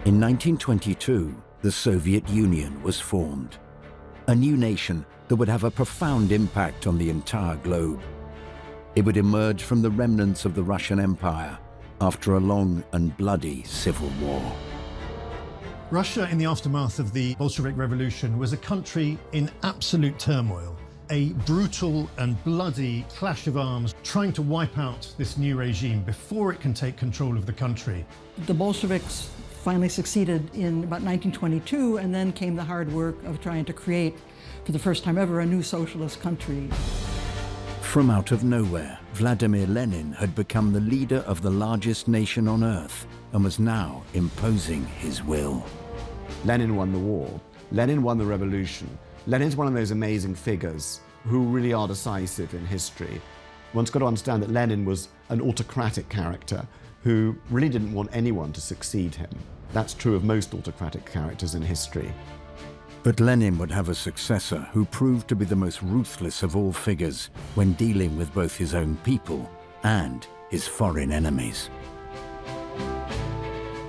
In 1922, the Soviet Union was formed, a new nation that would have a profound impact on the entire globe. It would emerge from the remnants of the Russian Empire after a long and bloody civil war. Russia, in the aftermath of the Bolshevik Revolution, was a country in absolute turmoil, a brutal and bloody clash of arms trying to wipe out this new regime before it can take control of the country. The Bolsheviks finally succeeded in about 1922, and then came the hard work of trying to create, for the first time ever, a new socialist country. From out of nowhere, Vladimir Lenin had become the leader of the largest nation on earth and was now imposing his will. Lenin won the war. Lenin won the revolution. Lenin's one of those amazing figures who really are decisive in history. One's got to understand that Lenin was an autocratic character who really didn't want anyone to succeed him. That's true of most autocratic characters in history. But Lenin would have a successor who proved to be the most ruthless of all figures when dealing with both his own people and his foreign enemies.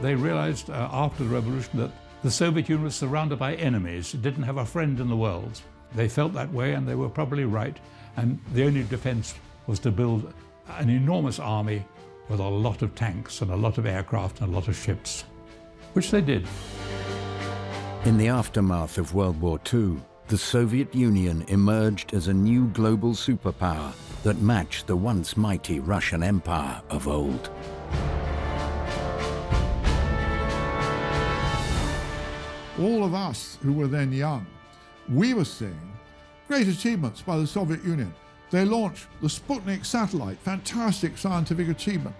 They realized after the revolution that the Soviet Union was surrounded by enemies. It didn't have a friend in the world. They felt that way, and they were probably right. And the only defense was to build an enormous army with a lot of tanks and a lot of aircraft and a lot of ships, which they did. In the aftermath of World War II, the Soviet Union emerged as a new global superpower that matched the once mighty Russian Empire of old. All of us who were then young, we were seeing great achievements by the Soviet Union. They launched the Sputnik satellite, fantastic scientific achievement.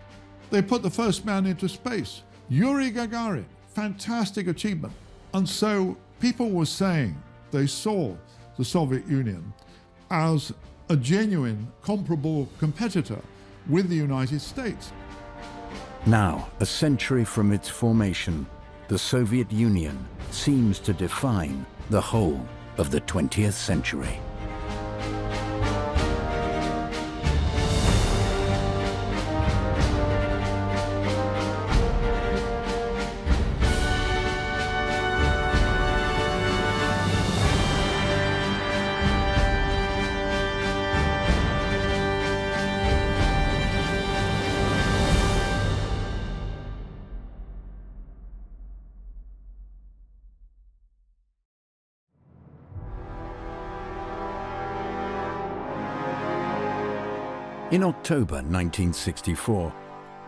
They put the first man into space, Yuri Gagarin, fantastic achievement. And so people were saying they saw the Soviet Union as a genuine, comparable competitor with the United States. Now, a century from its formation, the Soviet Union seems to define the whole of the 20th century. In October 1964,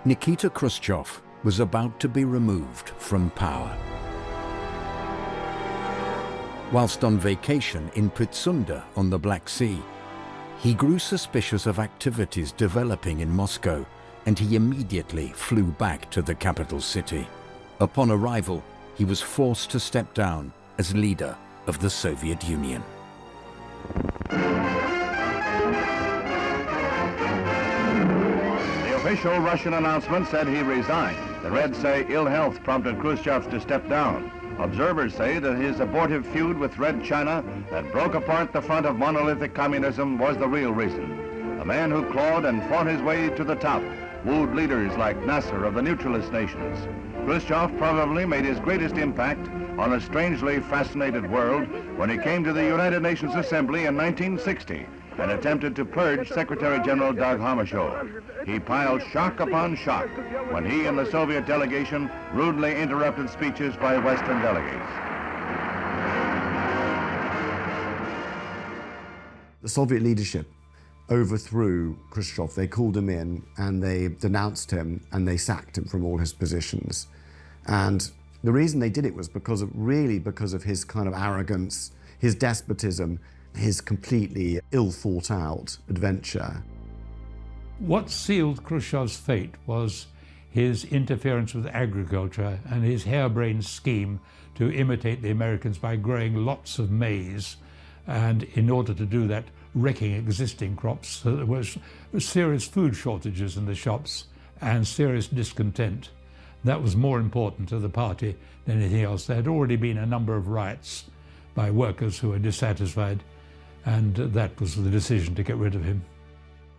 Nikita Khrushchev was about to be removed from power. Whilst on vacation in Pitsunda on the Black Sea, he grew suspicious of activities developing in Moscow, and he immediately flew back to the capital city. Upon arrival, he was forced to step down as leader of the Soviet Union. The official Russian announcement said he resigned. The Reds say ill health prompted Khrushchev to step down. Observers say that his abortive feud with Red China that broke apart the front of monolithic communism was the real reason. A man who clawed and fought his way to the top, wooed leaders like Nasser of the neutralist nations. Khrushchev probably made his greatest impact on a strangely fascinated world when he came to the United Nations Assembly in 1960 and attempted to purge Secretary General Dag Hammarskjöld. He piled shock upon shock when he and the Soviet delegation rudely interrupted speeches by Western delegates. The Soviet leadership overthrew Khrushchev. They called him in and they denounced him and they sacked him from all his positions. And the reason they did it was because of his kind of arrogance, his despotism, his completely ill-thought-out adventure. What sealed Khrushchev's fate was his interference with agriculture and his harebrained scheme to imitate the Americans by growing lots of maize, and in order to do that, wrecking existing crops. So there was serious food shortages in the shops and serious discontent. That was more important to the party than anything else. There had already been a number of riots by workers who were dissatisfied, and that was the decision to get rid of him.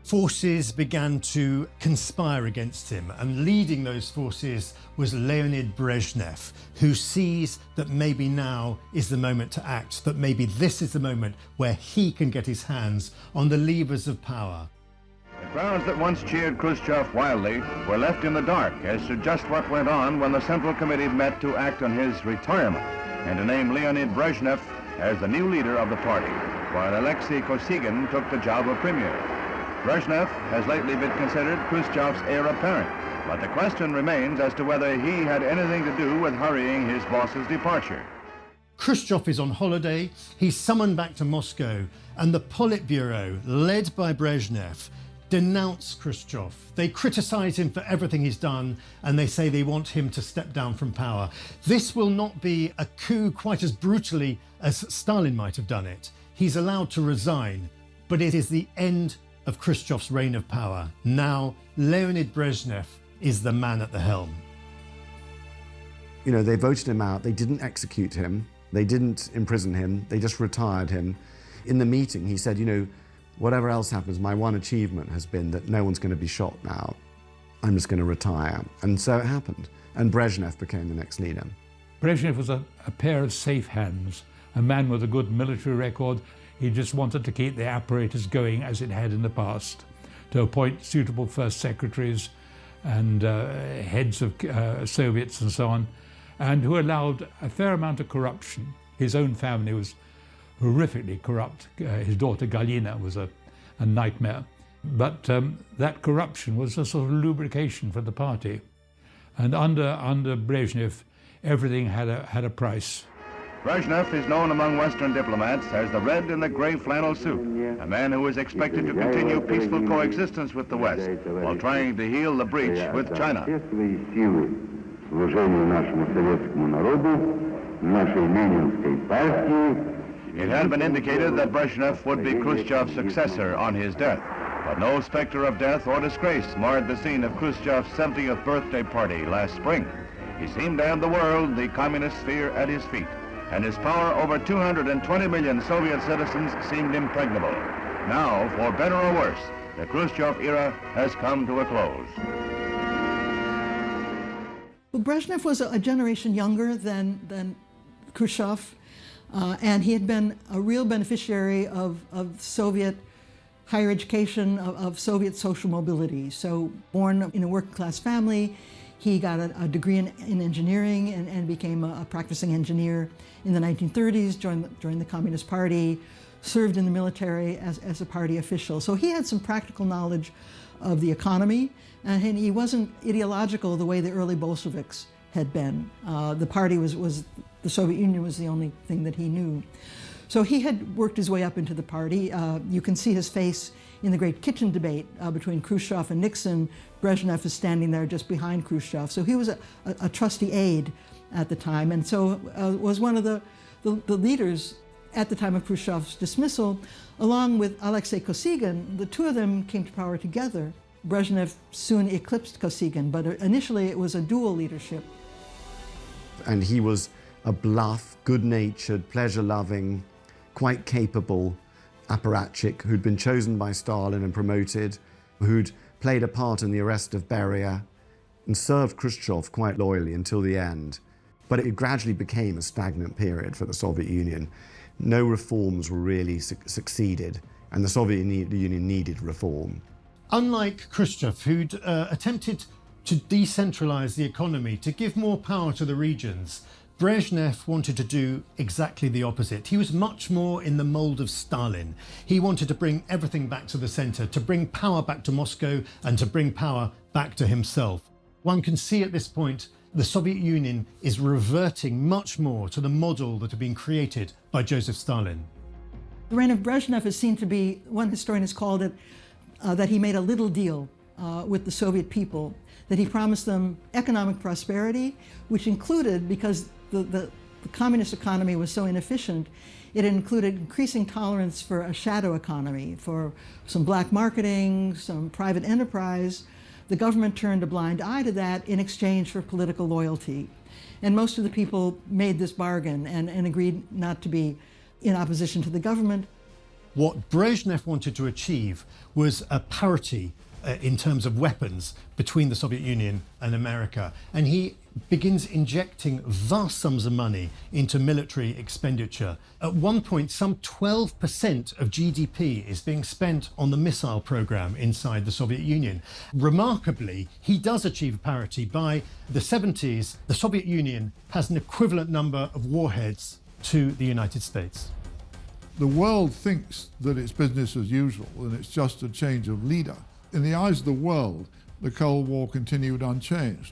forces began to conspire against him, and leading those forces was Leonid Brezhnev, who sees that maybe now is the moment to act, that maybe this is the moment where he can get his hands on the levers of power. The crowds that once cheered Khrushchev wildly were left in the dark as to just what went on when the Central Committee met to act on his retirement and to name Leonid Brezhnev as the new leader of the party, while Alexei Kosygin took the job of premier. Brezhnev has lately been considered Khrushchev's heir apparent, but the question remains as to whether he had anything to do with hurrying his boss's departure. Khrushchev is on holiday, he's summoned back to Moscow, and the Politburo, led by Brezhnev, denounce Khrushchev. They criticize him for everything he's done, and they say they want him to step down from power. This will not be a coup quite as brutally as Stalin might have done it. He's allowed to resign, but it is the end of Khrushchev's reign of power. Now, Leonid Brezhnev is the man at the helm. You know, they voted him out, they didn't execute him, they didn't imprison him, they just retired him. In the meeting, he said, you know, whatever else happens, my one achievement has been that no one's going to be shot now. I'm just going to retire. And so it happened. And Brezhnev became the next leader. Brezhnev was a pair of safe hands, a man with a good military record. He just wanted to keep the apparatus going as it had in the past, to appoint suitable first secretaries and heads of Soviets and so on, and who allowed a fair amount of corruption. His own family was horrifically corrupt. His daughter Galina was a nightmare. But that corruption was a sort of lubrication for the party. And under Brezhnev, everything had a price. Brezhnev is known among Western diplomats as the red in the gray flannel suit, a man who is expected to continue peaceful coexistence with the West while trying to heal the breach with China. It had been indicated that Brezhnev would be Khrushchev's successor on his death, but no specter of death or disgrace marred the scene of Khrushchev's 70th birthday party last spring. He seemed to have the world, the communist sphere, at his feet, and his power over 220 million Soviet citizens seemed impregnable. Now, for better or worse, the Khrushchev era has come to a close. Well, Brezhnev was a generation younger than Khrushchev, and he had been a real beneficiary of Soviet higher education, of Soviet social mobility. So born in a working-class family, he got a degree in engineering and became a practicing engineer in the 1930s, joined the Communist Party, served in the military as a party official. So he had some practical knowledge of the economy, and he wasn't ideological the way the early Bolsheviks had been. The party the Soviet Union was the only thing that he knew. So he had worked his way up into the party. You can see his face in the great kitchen debate between Khrushchev and Nixon. Brezhnev is standing there just behind Khrushchev. So he was a trusty aide at the time, and so was one of the leaders at the time of Khrushchev's dismissal, along with Alexei Kosygin. The two of them came to power together. Brezhnev soon eclipsed Kosygin, but initially it was a dual leadership. And he was a bluff, good-natured, pleasure-loving, quite capable apparatchik who'd been chosen by Stalin and promoted, who'd played a part in the arrest of Beria and served Khrushchev quite loyally until the end. But it gradually became a stagnant period for the Soviet Union. No reforms were really succeeded, and the Soviet Union needed reform. Unlike Khrushchev, who'd attempted to decentralize the economy, to give more power to the regions, Brezhnev wanted to do exactly the opposite. He was much more in the mold of Stalin. He wanted to bring everything back to the center, to bring power back to Moscow and to bring power back to himself. One can see at this point the Soviet Union is reverting much more to the model that had been created by Joseph Stalin. The reign of Brezhnev is seen to be, one historian has called it, that he made a little deal with the Soviet people, that he promised them economic prosperity, which included, because the communist economy was so inefficient, it included increasing tolerance for a shadow economy, for some black marketing, some private enterprise. The government turned a blind eye to that in exchange for political loyalty. And most of the people made this bargain and agreed not to be in opposition to the government. What Brezhnev wanted to achieve was a parity in terms of weapons between the Soviet Union and America. And he begins injecting vast sums of money into military expenditure. At one point, some 12% of GDP is being spent on the missile program inside the Soviet Union. Remarkably, he does achieve parity. By the 70s, the Soviet Union has an equivalent number of warheads to the United States. The world thinks that it's business as usual and it's just a change of leader. In the eyes of the world, the Cold War continued unchanged.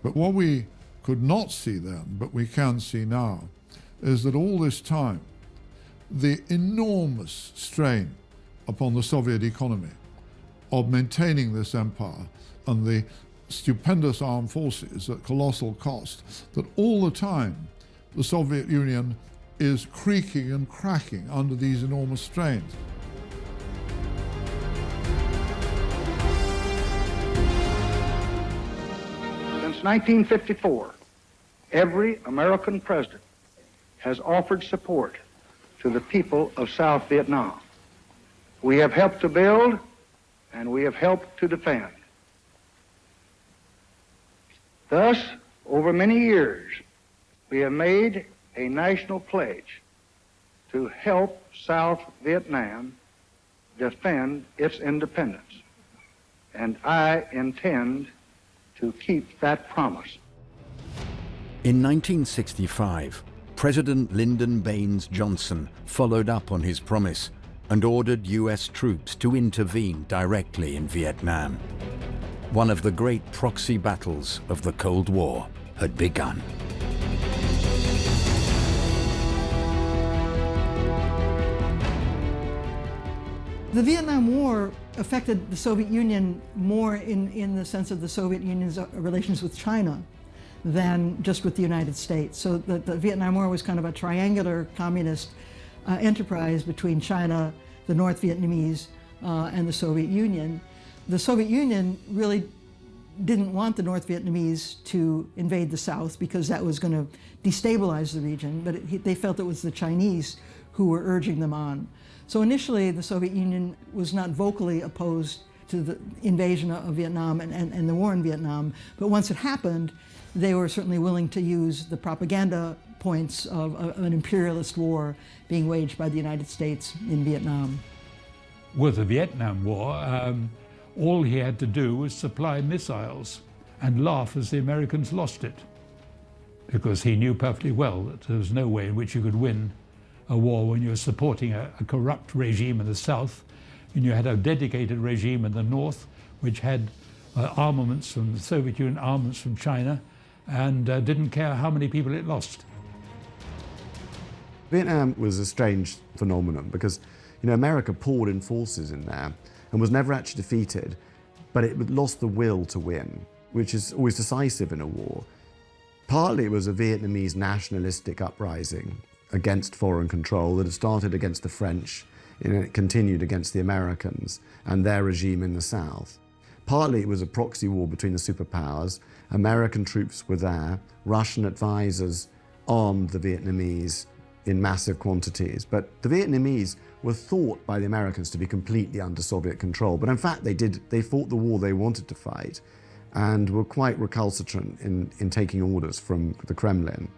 But what we could not see then, but we can see now, is that all this time, the enormous strain upon the Soviet economy of maintaining this empire and the stupendous armed forces at colossal cost, that all the time the Soviet Union is creaking and cracking under these enormous strains. Since 1954, every American president has offered support to the people of South Vietnam. We have helped to build, and we have helped to defend. Thus, over many years, we have made a national pledge to help South Vietnam defend its independence. And I intend to keep that promise. In 1965, President Lyndon Baines Johnson followed up on his promise and ordered US troops to intervene directly in Vietnam. One of the great proxy battles of the Cold War had begun. The Vietnam War affected the Soviet Union more in the sense of the Soviet Union's relations with China than just with the United States. So the Vietnam War was kind of a triangular communist enterprise between China, the North Vietnamese, and the Soviet Union. The Soviet Union really didn't want the North Vietnamese to invade the South because that was going to destabilize the region, but they felt it was the Chinese who were urging them on. So initially, the Soviet Union was not vocally opposed to the invasion of Vietnam and the war in Vietnam, but once it happened, they were certainly willing to use the propaganda points of an imperialist war being waged by the United States in Vietnam. With the Vietnam War, all he had to do was supply missiles and laugh as the Americans lost it, because he knew perfectly well that there was no way in which you could win a war when you were supporting a corrupt regime in the South, and you had a dedicated regime in the North, which had armaments from the Soviet Union, armaments from China, and didn't care how many people it lost. Vietnam was a strange phenomenon because, America poured in forces in there and was never actually defeated, but it lost the will to win, which is always decisive in a war. Partly it was a Vietnamese nationalistic uprising against foreign control that had started against the French and it continued against the Americans and their regime in the South. Partly it was a proxy war between the superpowers. American troops were there. Russian advisors armed the Vietnamese in massive quantities. But the Vietnamese were thought by the Americans to be completely under Soviet control. But in fact, they fought the war they wanted to fight and were quite recalcitrant in taking orders from the Kremlin.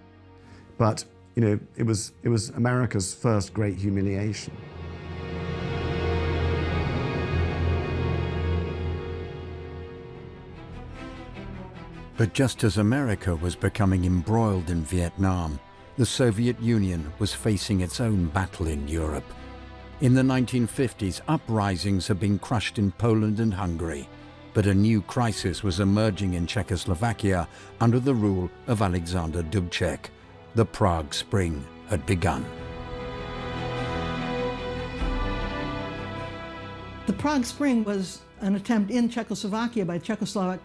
But it was America's first great humiliation. But just as America was becoming embroiled in Vietnam, the Soviet Union was facing its own battle in Europe. In the 1950s, uprisings had been crushed in Poland and Hungary, but a new crisis was emerging in Czechoslovakia under the rule of Alexander Dubček. The Prague Spring had begun. The Prague Spring was an attempt in Czechoslovakia by Czechoslovak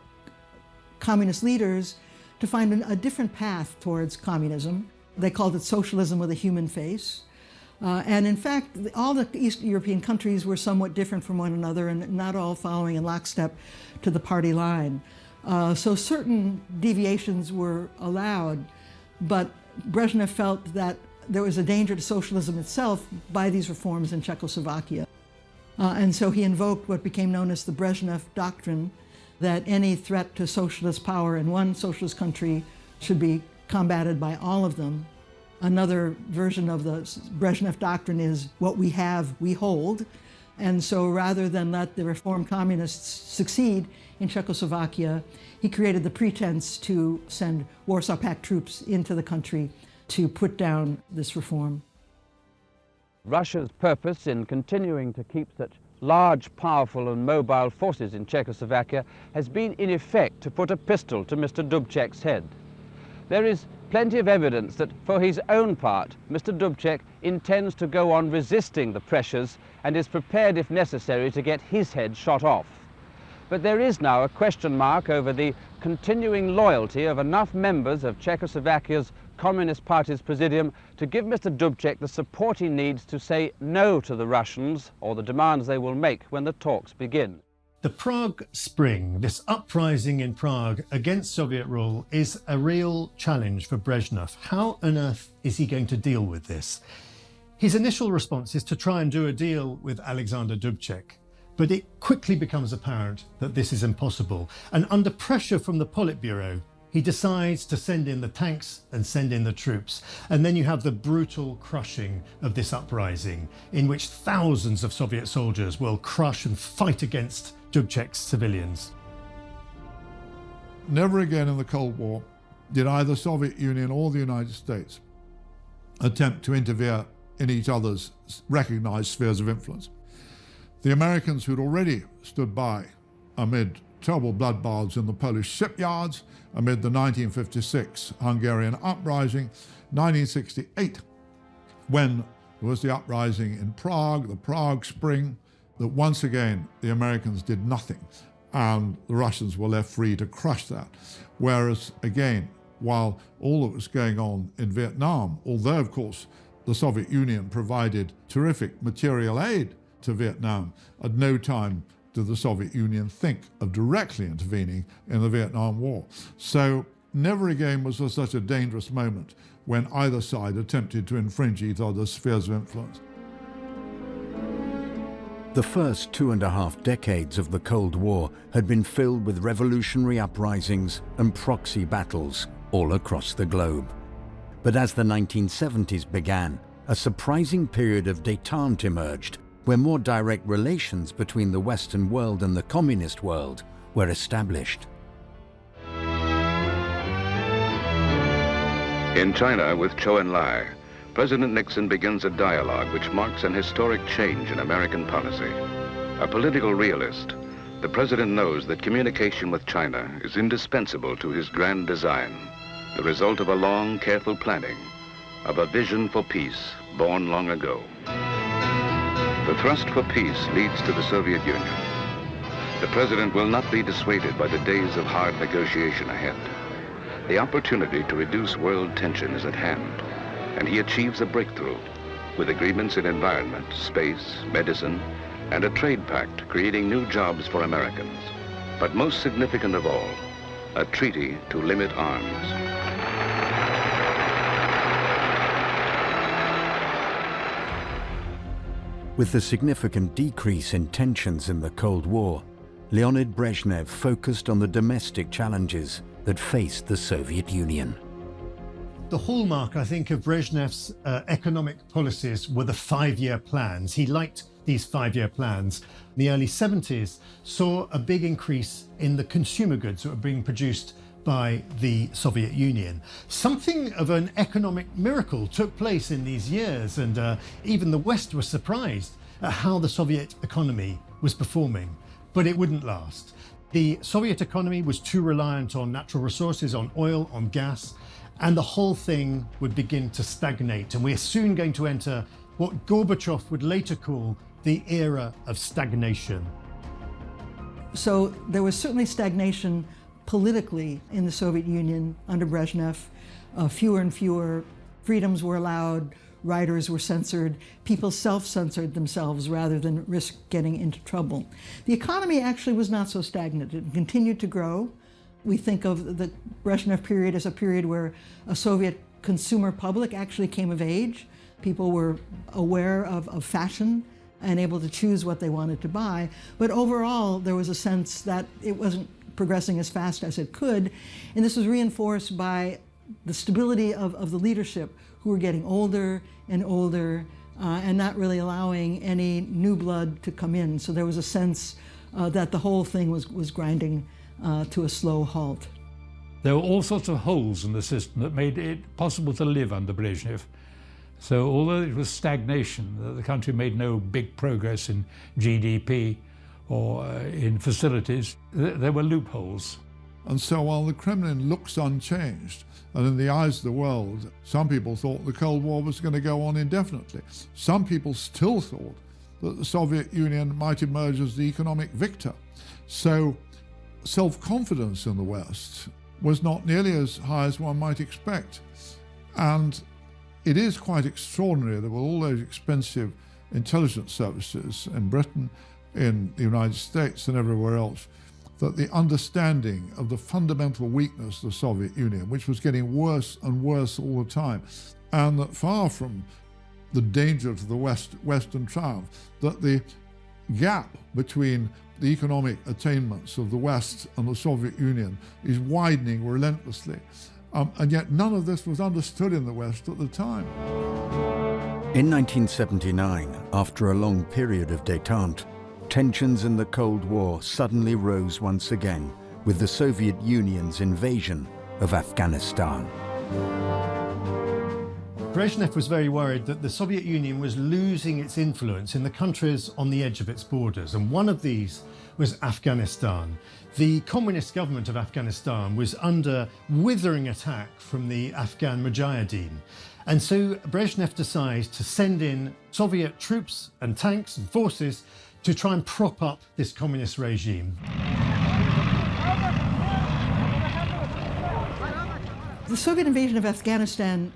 communist leaders to find a different path towards communism. They called it socialism with a human face. And in fact, all the East European countries were somewhat different from one another and not all following in lockstep to the party line. So certain deviations were allowed, but Brezhnev felt that there was a danger to socialism itself by these reforms in Czechoslovakia. And so he invoked what became known as the Brezhnev doctrine, that any threat to socialist power in one socialist country should be combated by all of them. Another version of the Brezhnev doctrine is what we have, we hold. And so rather than let the reformed communists succeed in Czechoslovakia, he created the pretense to send Warsaw Pact troops into the country to put down this reform. Russia's purpose in continuing to keep such large, powerful and mobile forces in Czechoslovakia has been in effect to put a pistol to Mr. Dubček's head. There is plenty of evidence that for his own part, Mr. Dubček intends to go on resisting the pressures and is prepared if necessary to get his head shot off. But there is now a question mark over the continuing loyalty of enough members of Czechoslovakia's Communist Party's Presidium to give Mr. Dubček the support he needs to say no to the Russians or the demands they will make when the talks begin. The Prague Spring, this uprising in Prague against Soviet rule, is a real challenge for Brezhnev. How on earth is he going to deal with this? His initial response is to try and do a deal with Alexander Dubček, but it quickly becomes apparent that this is impossible. And under pressure from the Politburo, he decides to send in the tanks and send in the troops. And then you have the brutal crushing of this uprising, in which thousands of Soviet soldiers will crush and fight against Dubček's civilians. Never again in the Cold War did either Soviet Union or the United States attempt to interfere in each other's recognized spheres of influence. The Americans, who'd already stood by amid terrible bloodbaths in the Polish shipyards, amid the 1956 Hungarian uprising, 1968, when there was the uprising in Prague, the Prague Spring, that once again the Americans did nothing and the Russians were left free to crush that. Whereas, again, while all that was going on in Vietnam, although of course the Soviet Union provided terrific material aid to Vietnam, at no time did the Soviet Union think of directly intervening in the Vietnam War. So never again was there such a dangerous moment when either side attempted to infringe each other's spheres of influence. The first 2.5 decades of the Cold War had been filled with revolutionary uprisings and proxy battles all across the globe. But as the 1970s began, a surprising period of détente emerged, where more direct relations between the Western world and the communist world were established. In China, with Zhou Enlai, President Nixon begins a dialogue which marks an historic change in American policy. A political realist, the president knows that communication with China is indispensable to his grand design, the result of a long, careful planning, of a vision for peace born long ago. The thrust for peace leads to the Soviet Union. The president will not be dissuaded by the days of hard negotiation ahead. The opportunity to reduce world tension is at hand, and he achieves a breakthrough with agreements in environment, space, medicine, and a trade pact creating new jobs for Americans. But most significant of all, a treaty to limit arms. With the significant decrease in tensions in the Cold War, Leonid Brezhnev focused on the domestic challenges that faced the Soviet Union. The hallmark, I think, of Brezhnev's economic policies were the 5-year plans. He liked these 5-year plans. The early 70s saw a big increase in the consumer goods that were being produced by the Soviet Union. Something of an economic miracle took place in these years, and even the West was surprised at how the Soviet economy was performing, but it wouldn't last. The Soviet economy was too reliant on natural resources, on oil, on gas, and the whole thing would begin to stagnate. And we're soon going to enter what Gorbachev would later call the era of stagnation. So there was certainly stagnation politically in the Soviet Union under Brezhnev. Fewer and fewer freedoms were allowed, writers were censored, people self-censored themselves rather than risk getting into trouble. The economy actually was not so stagnant. It continued to grow. We think of the Brezhnev period as a period where a Soviet consumer public actually came of age. People were aware of fashion and able to choose what they wanted to buy. But overall, there was a sense that it wasn't progressing as fast as it could. And this was reinforced by the stability of the leadership, who were getting older and older and not really allowing any new blood to come in. So there was a sense that the whole thing was grinding to a slow halt. There were all sorts of holes in the system that made it possible to live under Brezhnev. So although it was stagnation, the country made no big progress in GDP or in facilities, there were loopholes. And so while the Kremlin looks unchanged, and in the eyes of the world, some people thought the Cold War was going to go on indefinitely. Some people still thought that the Soviet Union might emerge as the economic victor. So self-confidence in the West was not nearly as high as one might expect. And it is quite extraordinary that with all those expensive intelligence services in Britain, in the United States and everywhere else, that the understanding of the fundamental weakness of the Soviet Union, which was getting worse and worse all the time, and that far from the danger to the Western triumph, that the gap between the economic attainments of the West and the Soviet Union is widening relentlessly. And yet none of this was understood in the West at the time. In 1979, after a long period of détente, tensions in the Cold War suddenly rose once again with the Soviet Union's invasion of Afghanistan. Brezhnev was very worried that the Soviet Union was losing its influence in the countries on the edge of its borders, and one of these was Afghanistan. The communist government of Afghanistan was under withering attack from the Afghan Mujahideen. And so Brezhnev decides to send in Soviet troops and tanks and forces to try and prop up this communist regime. The Soviet invasion of Afghanistan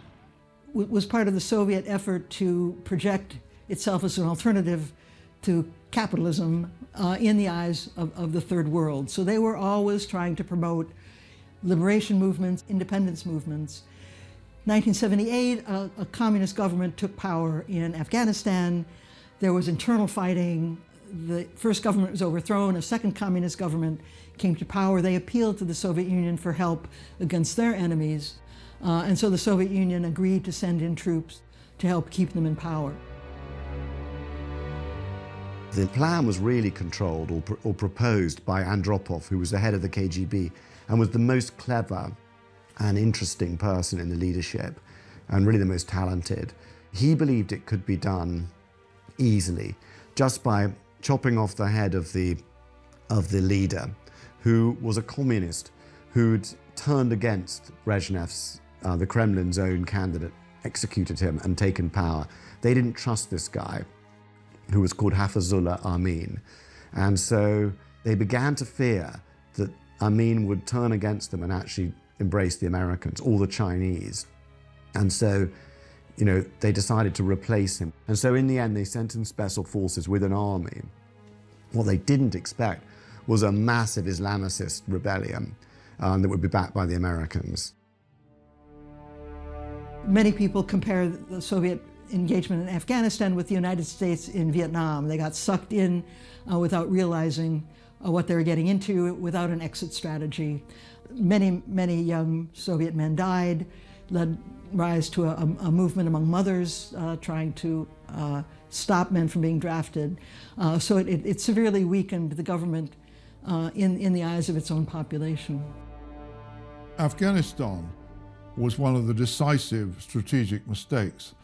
was part of the Soviet effort to project itself as an alternative to capitalism in the eyes of the third world. So they were always trying to promote liberation movements, independence movements. 1978, a communist government took power in Afghanistan. There was internal fighting. The first government was overthrown. A second communist government came to power. They appealed to the Soviet Union for help against their enemies. And so the Soviet Union agreed to send in troops to help keep them in power. The plan was really controlled or proposed by Andropov, who was the head of the KGB and was the most clever and interesting person in the leadership and really the most talented. He believed it could be done easily just by chopping off the head of the leader, who was a communist who'd turned against Brezhnev's, the Kremlin's own candidate, executed him and taken power. They didn't trust this guy, who was called Hafizullah Amin. And so they began to fear that Amin would turn against them and actually embrace the Americans or the Chinese. And so, they decided to replace him. And so in the end, they sent in special forces with an army. What they didn't expect was a massive Islamicist rebellion that would be backed by the Americans. Many people compare the Soviet engagement in Afghanistan with the United States in Vietnam. They got sucked in without realizing what they were getting into, without an exit strategy. Many young Soviet men died, led rise to a movement among mothers trying to stop men from being drafted. So it severely weakened the government in the eyes of its own population. Afghanistan was one of the decisive strategic mistakes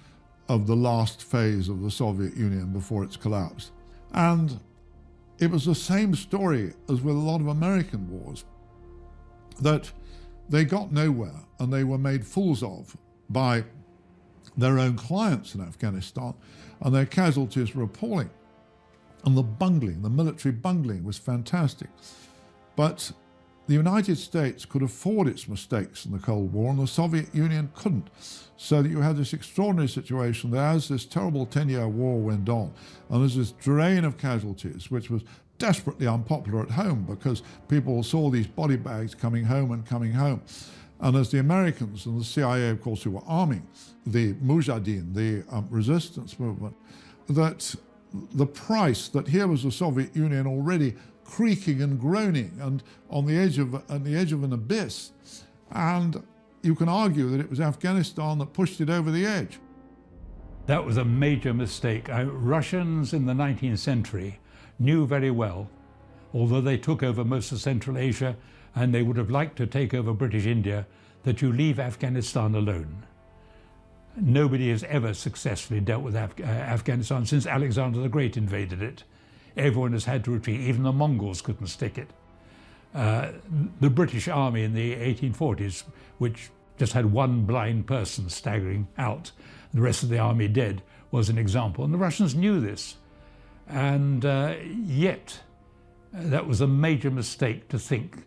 of the last phase of the Soviet Union before its collapse. And it was the same story as with a lot of American wars, that they got nowhere and they were made fools of by their own clients in Afghanistan, and their casualties were appalling. And the military bungling was fantastic. But the United States could afford its mistakes in the Cold War, and the Soviet Union couldn't. So that you had this extraordinary situation that as this terrible 10-year war went on, and there's this drain of casualties, which was desperately unpopular at home because people saw these body bags coming home and coming home. And as the Americans and the CIA, of course, who were arming the Mujahideen, the resistance movement, that the price that here was the Soviet Union already creaking and groaning and on the edge of an abyss, and you can argue that it was Afghanistan that pushed it over the edge. That was a major mistake. Russians in the 19th century knew very well, although they took over most of Central Asia and they would have liked to take over British India, that you leave Afghanistan alone. Nobody has ever successfully dealt with Afghanistan since Alexander the Great invaded it. Everyone has had to retreat. Even the Mongols couldn't stick it. The British Army in the 1840s, which just had one blind person staggering out, the rest of the army dead, was an example. And the Russians knew this. And yet, that was a major mistake to think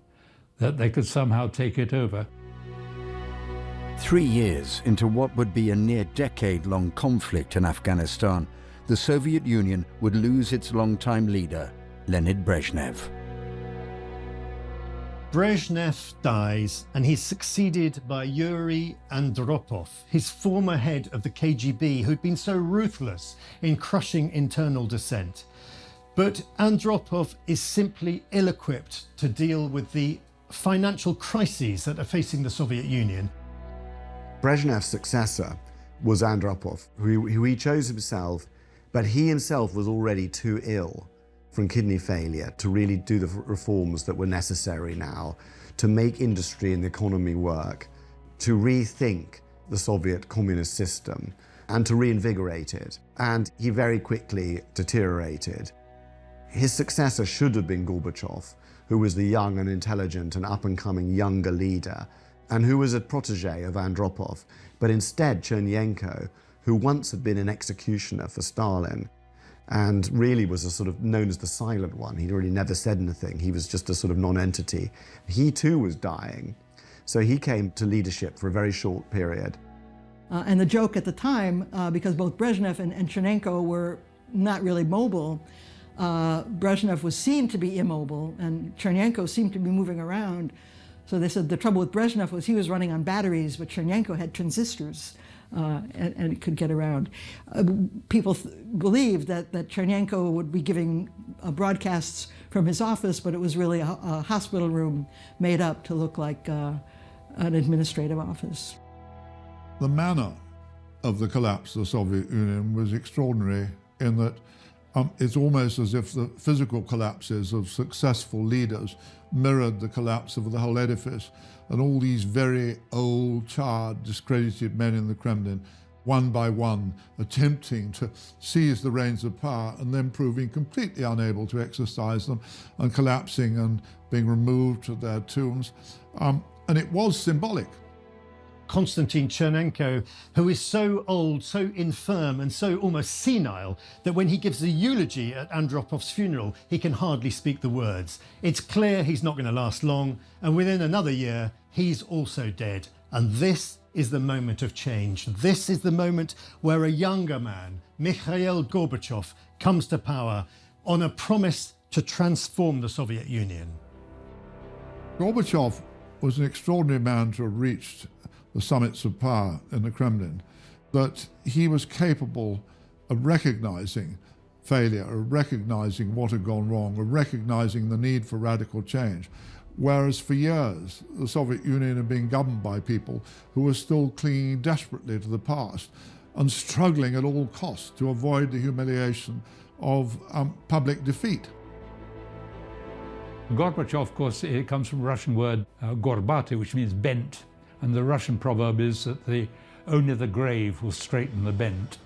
that they could somehow take it over. 3 years into what would be a near decade-long conflict in Afghanistan, the Soviet Union would lose its longtime leader, Leonid Brezhnev. Brezhnev dies, and he's succeeded by Yuri Andropov, his former head of the KGB, who'd been so ruthless in crushing internal dissent. But Andropov is simply ill-equipped to deal with the financial crises that are facing the Soviet Union. Brezhnev's successor was Andropov, who he chose himself, but he himself was already too ill from kidney failure to really do the reforms that were necessary now to make industry and the economy work, to rethink the Soviet communist system and to reinvigorate it. And he very quickly deteriorated. His successor should have been Gorbachev, who was the young and intelligent and up-and-coming younger leader, and who was a protege of Andropov. But instead, Chernenko, who once had been an executioner for Stalin, and really was a sort of known as the silent one. He really never said anything. He was just a sort of non-entity. He too was dying. So he came to leadership for a very short period. And the joke at the time, because both Brezhnev and Chernenko were not really mobile, Brezhnev was seen to be immobile and Chernenko seemed to be moving around. So they said the trouble with Brezhnev was he was running on batteries, but Chernenko had transistors. And it could get around. People believed that Chernenko would be giving broadcasts from his office, but it was really a hospital room made up to look like an administrative office. The manner of the collapse of the Soviet Union was extraordinary in that it's almost as if the physical collapses of successful leaders mirrored the collapse of the whole edifice. And all these very old, charred, discredited men in the Kremlin, one by one, attempting to seize the reins of power and then proving completely unable to exercise them and collapsing and being removed to their tombs. And it was symbolic. Konstantin Chernenko, who is so old, so infirm and so almost senile that when he gives the eulogy at Andropov's funeral, he can hardly speak the words. It's clear he's not going to last long, and within another year, he's also dead. And this is the moment of change. This is the moment where a younger man, Mikhail Gorbachev, comes to power on a promise to transform the Soviet Union. Gorbachev was an extraordinary man to have reached the summits of power in the Kremlin, that he was capable of recognizing failure, of recognizing what had gone wrong, of recognizing the need for radical change. Whereas for years, the Soviet Union had been governed by people who were still clinging desperately to the past and struggling at all costs to avoid the humiliation of public defeat. Gorbachev, of course, it comes from the Russian word gorbate, which means bent. And the Russian proverb is that only the grave will straighten the bent.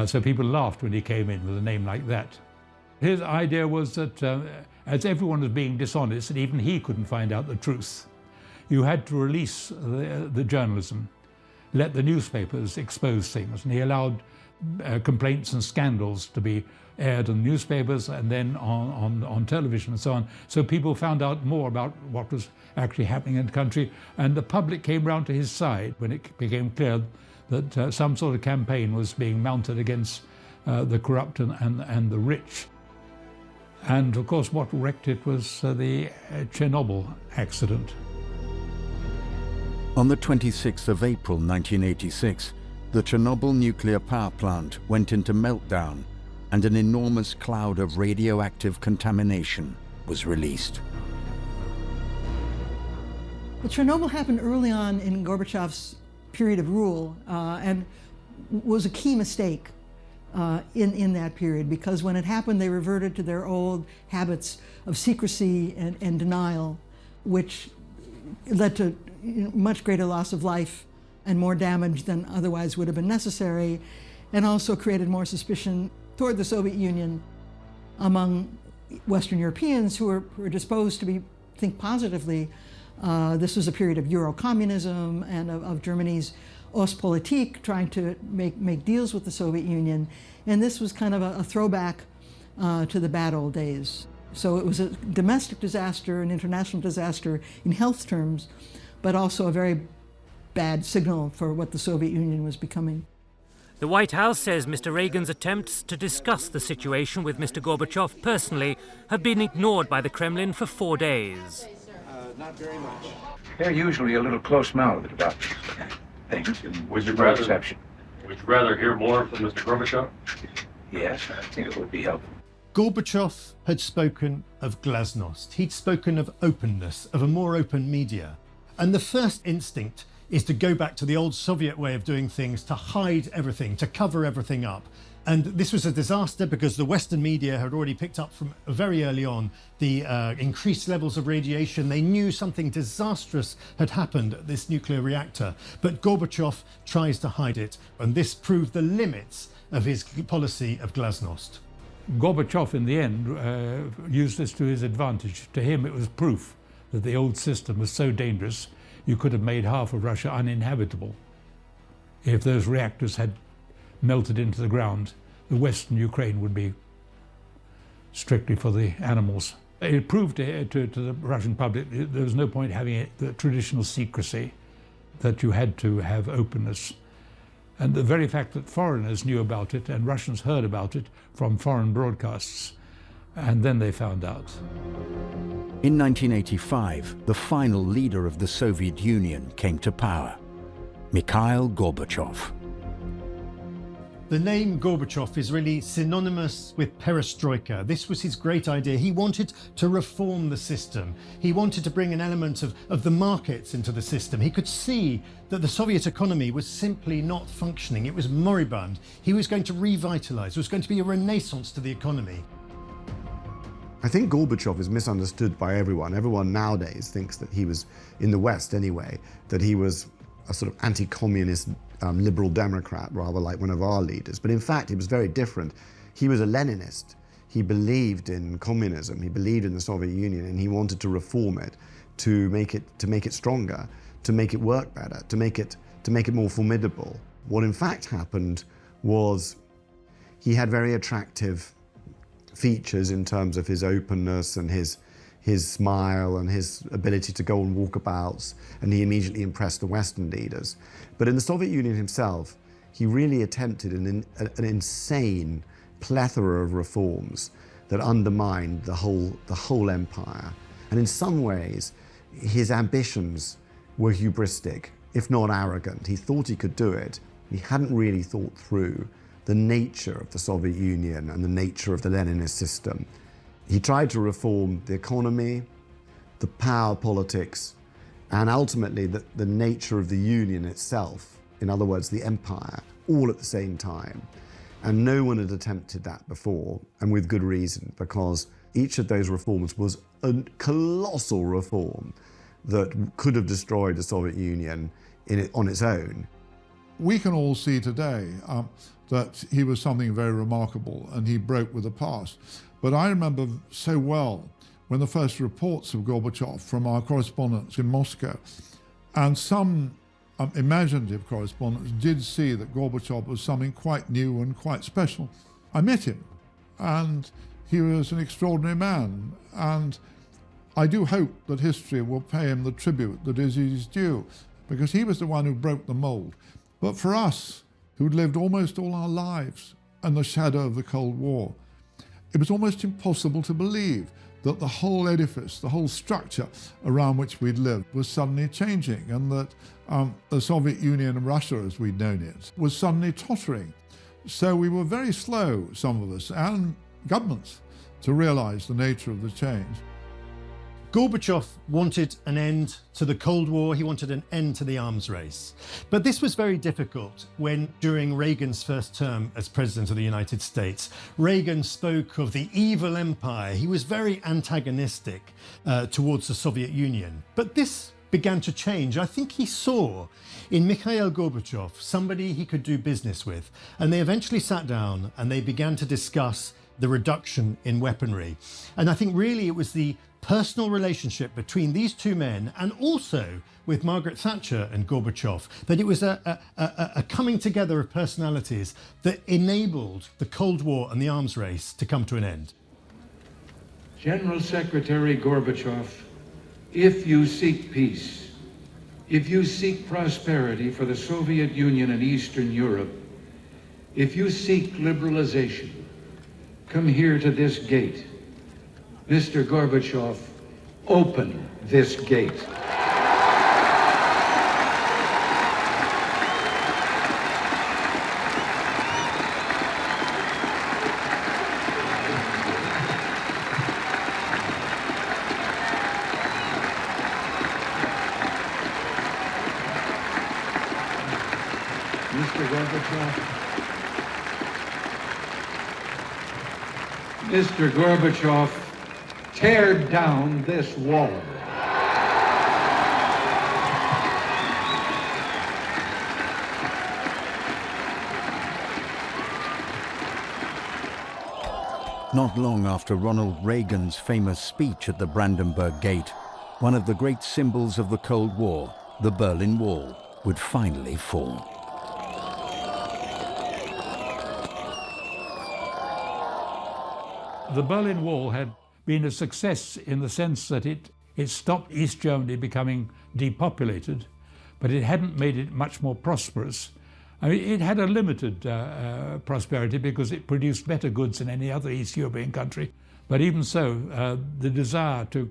So people laughed when he came in with a name like that. His idea was that as everyone was being dishonest, and even he couldn't find out the truth, you had to release the journalism, let the newspapers expose things. And he allowed complaints and scandals to be aired in newspapers and then on television and so on. So people found out more about what was actually happening in the country, and the public came round to his side when it became clear that some sort of campaign was being mounted against the corrupt and the rich. And of course what wrecked it was the Chernobyl accident. On the 26th of April 1986, the Chernobyl nuclear power plant went into meltdown and an enormous cloud of radioactive contamination was released. Well, Chernobyl happened early on in Gorbachev's period of rule and was a key mistake in that period, because when it happened, they reverted to their old habits of secrecy and denial, which led to much greater loss of life and more damage than otherwise would have been necessary, and also created more suspicion toward the Soviet Union among Western Europeans who were disposed to think positively. This was a period of Euro-communism and of Germany's Ostpolitik, trying to make deals with the Soviet Union. And this was kind of a throwback to the bad old days. So it was a domestic disaster, an international disaster in health terms, but also a very bad signal for what the Soviet Union was becoming. The White House says Mr. Reagan's attempts to discuss the situation with Mr. Gorbachev personally have been ignored by the Kremlin for 4 days. Not very much. They're usually a little close-mouthed about things. Would you rather hear more from Mr. Gorbachev? Yes, I think it would be helpful. Gorbachev had spoken of glasnost. He'd spoken of openness, of a more open media. And the first instinct is to go back to the old Soviet way of doing things, to hide everything, to cover everything up. And this was a disaster because the Western media had already picked up from very early on the increased levels of radiation. They knew something disastrous had happened at this nuclear reactor, but Gorbachev tries to hide it. And this proved the limits of his policy of glasnost. Gorbachev, in the end, used this to his advantage. To him, it was proof that the old system was so dangerous, you could have made half of Russia uninhabitable. If those reactors had melted into the ground, the Western Ukraine would be strictly for the animals. It proved to the Russian public there was no point having the traditional secrecy, that you had to have openness. And the very fact that foreigners knew about it and Russians heard about it from foreign broadcasts, and then they found out. In 1985, the final leader of the Soviet Union came to power, Mikhail Gorbachev. The name Gorbachev is really synonymous with perestroika. This was his great idea. He wanted to reform the system. He wanted to bring an element of the markets into the system. He could see that the Soviet economy was simply not functioning. It was moribund. He was going to revitalize. There was going to be a renaissance to the economy. I think Gorbachev is misunderstood by everyone. Everyone nowadays thinks that he was, in the West anyway, that he was a sort of anti-communist liberal Democrat, rather like one of our leaders. But in fact, he was very different. He was a Leninist. He believed in communism. He believed in the Soviet Union, and he wanted to reform it, to make it stronger, to make it work better, to make it more formidable. What in fact happened was he had very attractive features in terms of his openness and his smile and his ability to go on walkabouts, and he immediately impressed the Western leaders. But in the Soviet Union himself, he really attempted an insane plethora of reforms that undermined the whole empire. And in some ways, his ambitions were hubristic, if not arrogant. He thought he could do it. He hadn't really thought through the nature of the Soviet Union and the nature of the Leninist system. He tried to reform the economy, the power politics, and ultimately the nature of the Union itself, in other words, the empire, all at the same time. And no one had attempted that before, and with good reason, because each of those reforms was a colossal reform that could have destroyed the Soviet Union on its own. We can all see today that he was something very remarkable, and he broke with the past. But I remember so well when the first reports of Gorbachev from our correspondents in Moscow, and some imaginative correspondents did see that Gorbachev was something quite new and quite special. I met him, and he was an extraordinary man, and I do hope that history will pay him the tribute that is his due, because he was the one who broke the mold. But for us, who'd lived almost all our lives in the shadow of the Cold War, it was almost impossible to believe that the whole edifice, the whole structure around which we'd lived was suddenly changing, and that the Soviet Union and Russia, as we'd known it, was suddenly tottering. So we were very slow, some of us, and governments, to realize the nature of the change. Gorbachev wanted an end to the Cold War. He wanted an end to the arms race. But this was very difficult when, during Reagan's first term as President of the United States, Reagan spoke of the evil empire. He was very antagonistic towards the Soviet Union. But this began to change. I think he saw in Mikhail Gorbachev somebody he could do business with. And they eventually sat down and they began to discuss the reduction in weaponry. And I think really it was the personal relationship between these two men, and also with Margaret Thatcher and Gorbachev, that it was a coming together of personalities that enabled the Cold War and the arms race to come to an end. General Secretary Gorbachev, if you seek peace, if you seek prosperity for the Soviet Union and Eastern Europe, if you seek liberalization, come here to this gate. Mr. Gorbachev, open this gate. Mr. Gorbachev. Mr. Gorbachev, tear down this wall. Not long after Ronald Reagan's famous speech at the Brandenburg Gate, one of the great symbols of the Cold War, the Berlin Wall, would finally fall. The Berlin Wall had been a success in the sense that it stopped East Germany becoming depopulated, but it hadn't made it much more prosperous. I mean, it had a limited prosperity because it produced better goods than any other East European country. But even so, the desire to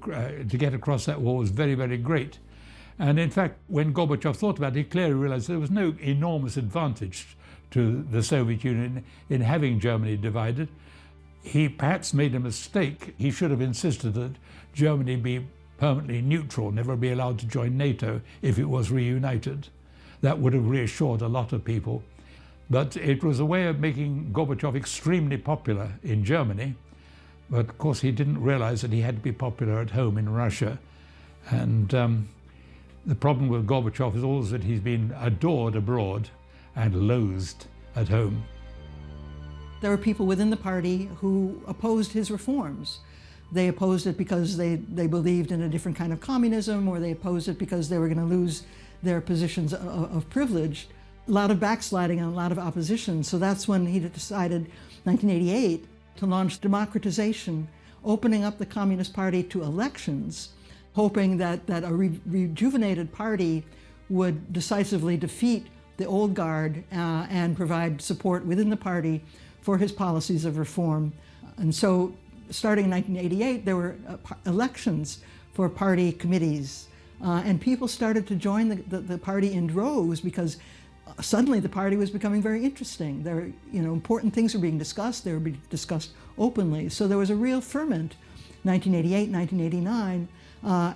get across that wall was very, very great. And in fact, when Gorbachev thought about it, he clearly realized there was no enormous advantage to the Soviet Union in having Germany divided. He perhaps made a mistake. He should have insisted that Germany be permanently neutral, never be allowed to join NATO if it was reunited. That would have reassured a lot of people. But it was a way of making Gorbachev extremely popular in Germany. But of course, he didn't realize that he had to be popular at home in Russia. And the problem with Gorbachev is always that he's been adored abroad and loathed at home. There were people within the party who opposed his reforms. They opposed it because they believed in a different kind of communism, or they opposed it because they were going to lose their positions of privilege. A lot of backsliding and a lot of opposition. So that's when he decided, 1988, to launch democratization, opening up the Communist Party to elections, hoping that a rejuvenated party would decisively defeat the old guard and provide support within the party for his policies of reform. And so, starting in 1988, there were elections for party committees. And people started to join the party in droves because suddenly the party was becoming very interesting. There, important things were being discussed. They were being discussed openly. So there was a real ferment, 1988, 1989,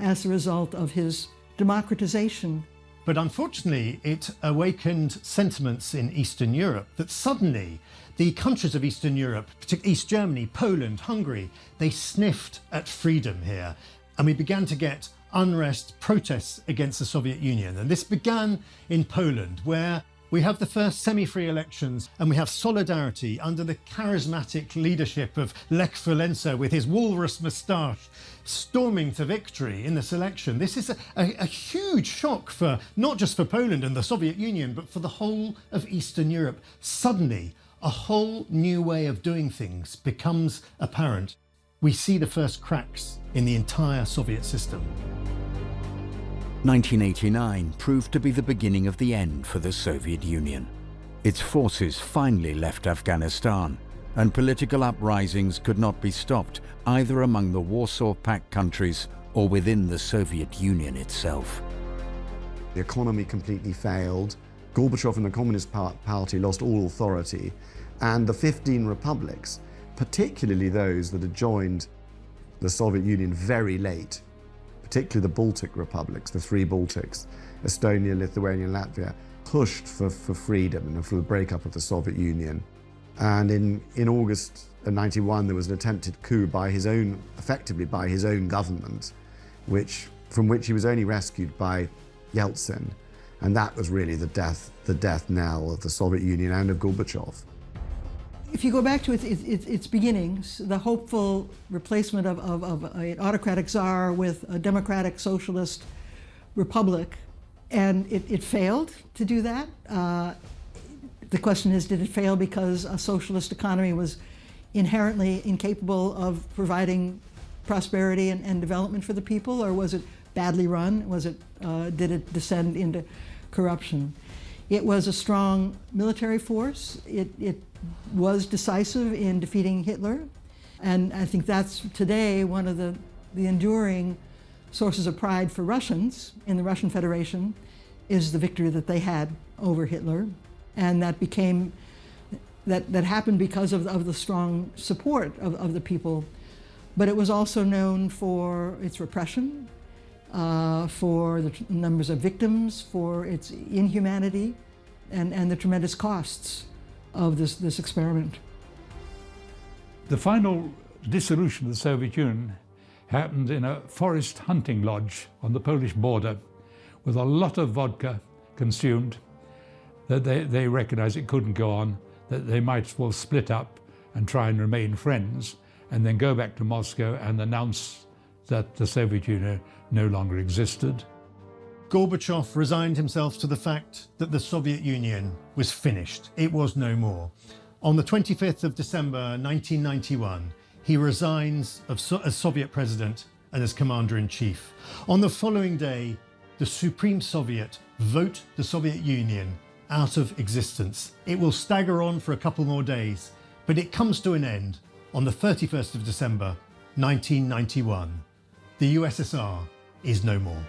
as a result of his democratization. But unfortunately, it awakened sentiments in Eastern Europe that suddenly the countries of Eastern Europe, particularly East Germany, Poland, Hungary, they sniffed at freedom here. And we began to get unrest, protests against the Soviet Union. And this began in Poland, where we have the first semi-free elections, and we have solidarity under the charismatic leadership of Lech Walesa with his walrus moustache storming to victory in this election. This is a huge shock for not just for Poland and the Soviet Union, but for the whole of Eastern Europe. Suddenly, a whole new way of doing things becomes apparent. We see the first cracks in the entire Soviet system. 1989 proved to be the beginning of the end for the Soviet Union. Its forces finally left Afghanistan, and political uprisings could not be stopped either among the Warsaw Pact countries or within the Soviet Union itself. The economy completely failed. Gorbachev and the Communist Party lost all authority, and the 15 republics, particularly those that had joined the Soviet Union very late, particularly the Baltic republics, the three Baltics, Estonia, Lithuania, and Latvia, pushed for freedom and for the breakup of the Soviet Union. And in August of '91, there was an attempted coup by his own, effectively by his own government, from which he was only rescued by Yeltsin. And that was really the death knell of the Soviet Union and of Gorbachev. If you go back to its beginnings, the hopeful replacement of an autocratic czar with a democratic socialist republic, and it failed to do that. The question is, did it fail because a socialist economy was inherently incapable of providing prosperity and development for the people, or was it badly run? Did it descend into corruption? It was a strong military force. It was decisive in defeating Hitler, and I think that's today one of the enduring sources of pride for Russians in the Russian Federation, is the victory that they had over Hitler, and that happened because of the strong support of the people. But it was also known for its repression, for the numbers of victims, for its inhumanity, and the tremendous costs of this experiment. The final dissolution of the Soviet Union happened in a forest hunting lodge on the Polish border, with a lot of vodka consumed, that they recognized it couldn't go on, that they might as well split up and try and remain friends, and then go back to Moscow and announce that the Soviet Union no longer existed. Gorbachev resigned himself to the fact that the Soviet Union was finished. It was no more. On the 25th of December 1991, he resigns as Soviet president and as commander-in-chief. On the following day, the Supreme Soviet vote the Soviet Union out of existence. It will stagger on for a couple more days, but it comes to an end on the 31st of December 1991. The USSR is no more.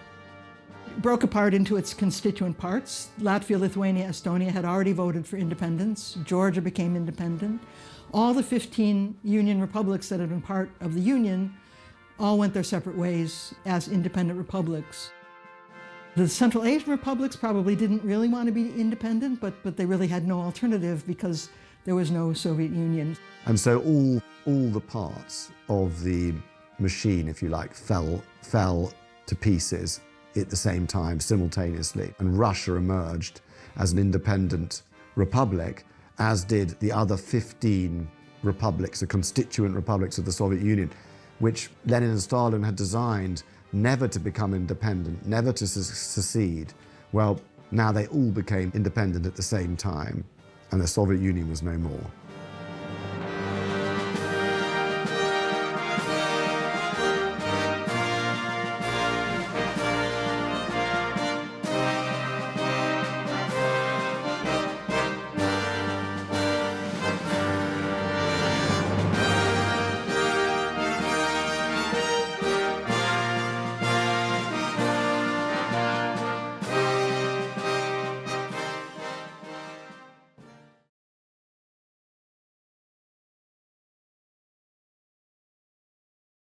It broke apart into its constituent parts. Latvia, Lithuania, Estonia had already voted for independence. Georgia became independent. All the 15 Union republics that had been part of the Union all went their separate ways as independent republics. The Central Asian republics probably didn't really want to be independent, but they really had no alternative because there was no Soviet Union. And so all the parts of the machine, if you like, fell to pieces at the same time, simultaneously. And Russia emerged as an independent republic, as did the other 15 republics, the constituent republics of the Soviet Union, which Lenin and Stalin had designed never to become independent, never to secede. Well, now they all became independent at the same time, and the Soviet Union was no more.